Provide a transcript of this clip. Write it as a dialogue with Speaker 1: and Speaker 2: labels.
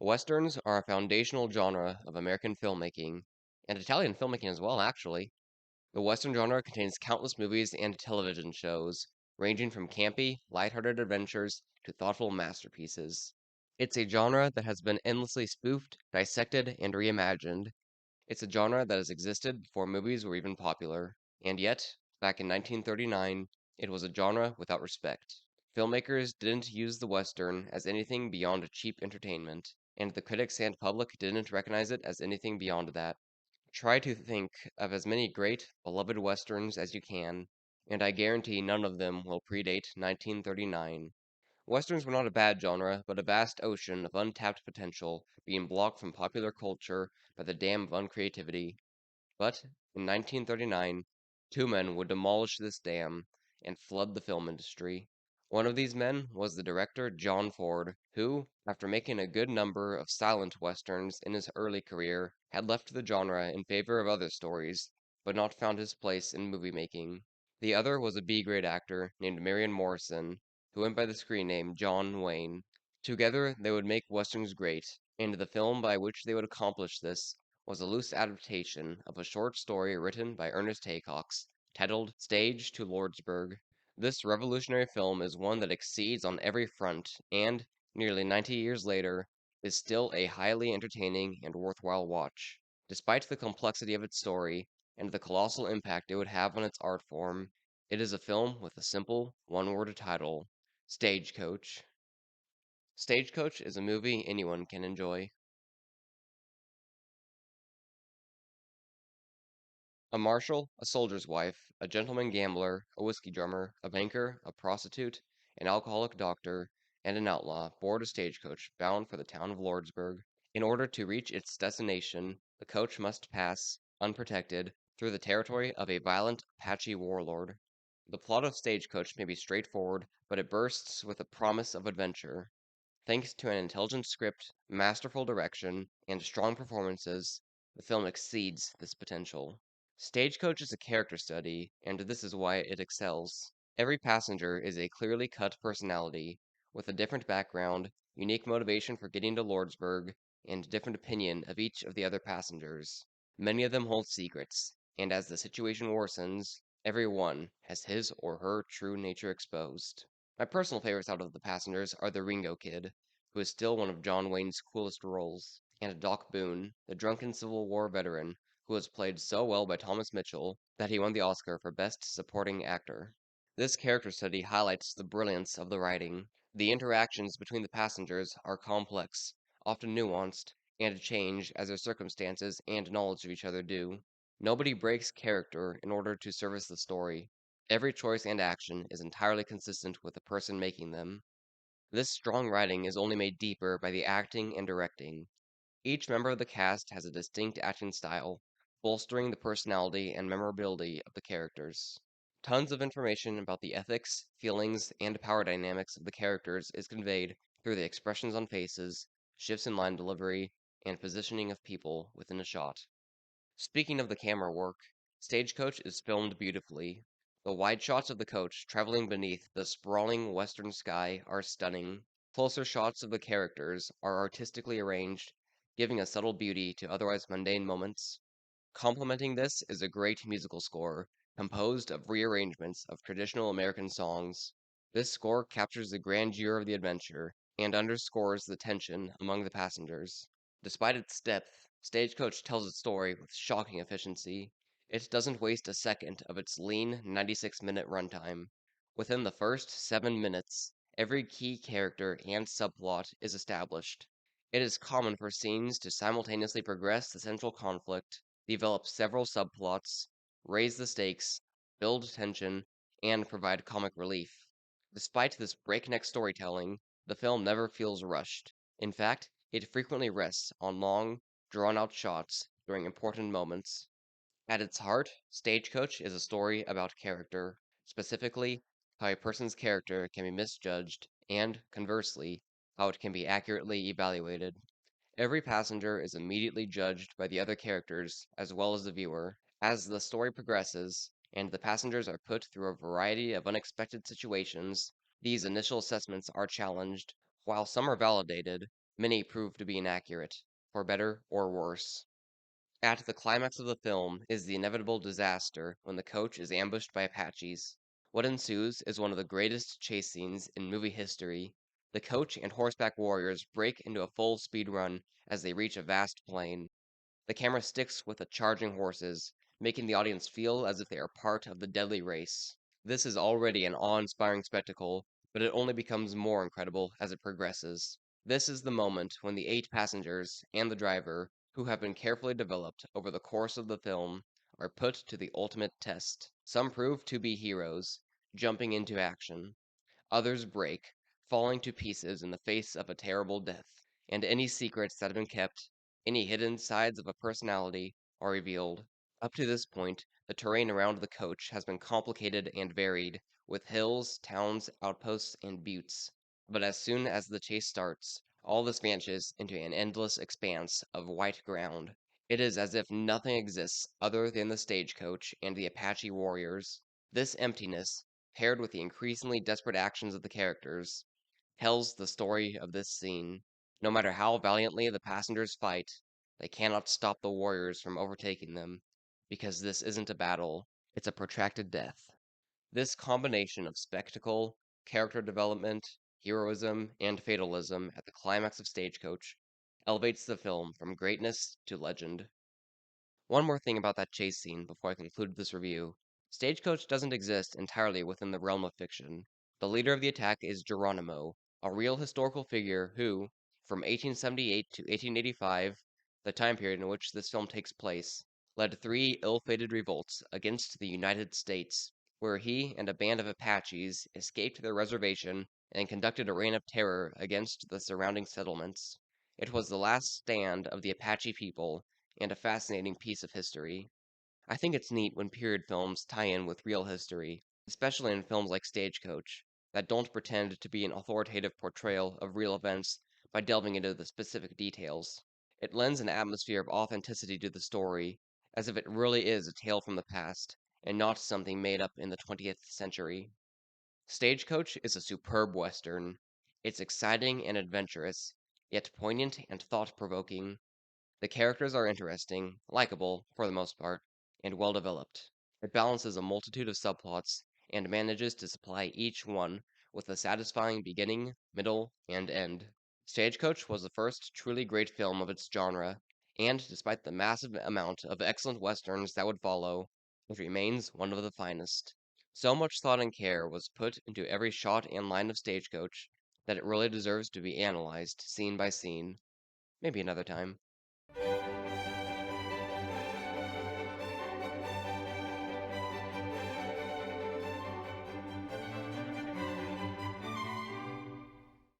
Speaker 1: Westerns are a foundational genre of American filmmaking, and Italian filmmaking as well, actually. The Western genre contains countless movies and television shows, ranging from campy, lighthearted adventures to thoughtful masterpieces. It's a genre that has been endlessly spoofed, dissected, and reimagined. It's a genre that has existed before movies were even popular, and yet, back in 1939, it was a genre without respect. Filmmakers didn't use the Western as anything beyond cheap entertainment, and the critics and public didn't recognize it as anything beyond that. Try to think of as many great, beloved Westerns as you can, and I guarantee none of them will predate 1939. Westerns were not a bad genre, but a vast ocean of untapped potential being blocked from popular culture by the dam of uncreativity. But in 1939, two men would demolish this dam and flood the film industry. One of these men was the director John Ford, who, after making a good number of silent westerns in his early career, had left the genre in favor of other stories, but not found his place in movie making. The other was a B-grade actor named Marion Morrison, who went by the screen name John Wayne. Together, they would make westerns great, and the film by which they would accomplish this was a loose adaptation of a short story written by Ernest Haycox, titled Stage to Lordsburg. This revolutionary film is one that exceeds on every front, and, nearly 90 years later, is still a highly entertaining and worthwhile watch. Despite the complexity of its story, and the colossal impact it would have on its art form, it is a film with a simple, one-word title, Stagecoach. Stagecoach is a movie anyone can enjoy. A marshal, a soldier's wife, a gentleman gambler, a whiskey drummer, a banker, a prostitute, an alcoholic doctor, and an outlaw board a stagecoach bound for the town of Lordsburg. In order to reach its destination, the coach must pass, unprotected, through the territory of a violent Apache warlord. The plot of Stagecoach may be straightforward, but it bursts with a promise of adventure. Thanks to an intelligent script, masterful direction, and strong performances, the film exceeds this potential. Stagecoach is a character study, and this is why it excels. Every passenger is a clearly cut personality, with a different background, unique motivation for getting to Lordsburg, and different opinion of each of the other passengers. Many of them hold secrets, and as the situation worsens, every one has his or her true nature exposed. My personal favorites out of the passengers are the Ringo Kid, who is still one of John Wayne's coolest roles, and Doc Boone, the drunken Civil War veteran who was played so well by Thomas Mitchell that he won the Oscar for Best Supporting Actor. This character study highlights the brilliance of the writing. The interactions between the passengers are complex, often nuanced, and change as their circumstances and knowledge of each other do. Nobody breaks character in order to service the story. Every choice and action is entirely consistent with the person making them. This strong writing is only made deeper by the acting and directing. Each member of the cast has a distinct acting style, bolstering the personality and memorability of the characters. Tons of information about the ethics, feelings, and power dynamics of the characters is conveyed through the expressions on faces, shifts in line delivery, and positioning of people within a shot. Speaking of the camera work, Stagecoach is filmed beautifully. The wide shots of the coach traveling beneath the sprawling western sky are stunning. Closer shots of the characters are artistically arranged, giving a subtle beauty to otherwise mundane moments. Complementing this is a great musical score, composed of rearrangements of traditional American songs. This score captures the grandeur of the adventure and underscores the tension among the passengers. Despite its depth, Stagecoach tells its story with shocking efficiency. It doesn't waste a second of its lean 96-minute runtime. Within the first 7 minutes, every key character and subplot is established. It is common for scenes to simultaneously progress the central conflict, develop several subplots, raise the stakes, build tension, and provide comic relief. Despite this breakneck storytelling, the film never feels rushed. In fact, it frequently rests on long, drawn-out shots during important moments. At its heart, Stagecoach is a story about character, specifically, how a person's character can be misjudged, and, conversely, how it can be accurately evaluated. Every passenger is immediately judged by the other characters as well as the viewer. As the story progresses, and the passengers are put through a variety of unexpected situations, these initial assessments are challenged. While some are validated, Many prove to be inaccurate, for better or worse. At the climax of the film is the inevitable disaster when the coach is ambushed by Apaches. What ensues is one of the greatest chase scenes in movie history. The coach and horseback warriors break into a full speed run as they reach a vast plain. The camera sticks with the charging horses, making the audience feel as if they are part of the deadly race. This is already an awe-inspiring spectacle, but it only becomes more incredible as it progresses. This is the moment when the 8 passengers and the driver, who have been carefully developed over the course of the film, are put to the ultimate test. Some prove to be heroes, jumping into action. Others break, falling to pieces in the face of a terrible death, and any secrets that have been kept, any hidden sides of a personality, are revealed. Up to this point, the terrain around the coach has been complicated and varied, with hills, towns, outposts, and buttes. But as soon as the chase starts, all this vanishes into an endless expanse of white ground. It is as if nothing exists other than the stagecoach and the Apache warriors. This emptiness, paired with the increasingly desperate actions of the characters, tells the story of this scene. No matter how valiantly the passengers fight, they cannot stop the warriors from overtaking them, because this isn't a battle, it's a protracted death. This combination of spectacle, character development, heroism, and fatalism at the climax of Stagecoach elevates the film from greatness to legend. One more thing about that chase scene before I conclude this review. Stagecoach doesn't exist entirely within the realm of fiction. The leader of the attack is Geronimo, a real historical figure who, from 1878 to 1885, the time period in which this film takes place, led 3 ill-fated revolts against the United States, where he and a band of Apaches escaped their reservation and conducted a reign of terror against the surrounding settlements. It was the last stand of the Apache people and a fascinating piece of history. I think it's neat when period films tie in with real history, especially in films like Stagecoach, that don't pretend to be an authoritative portrayal of real events by delving into the specific details. It lends an atmosphere of authenticity to the story, as if it really is a tale from the past, and not something made up in the 20th century. Stagecoach is a superb western. It's exciting and adventurous, yet poignant and thought-provoking. The characters are interesting, likable for the most part, and well developed. It balances a multitude of subplots and manages to supply each one with a satisfying beginning, middle, and end. Stagecoach was the first truly great film of its genre, and despite the massive amount of excellent westerns that would follow, it remains one of the finest. So much thought and care was put into every shot and line of Stagecoach that it really deserves to be analyzed scene by scene. Maybe another time.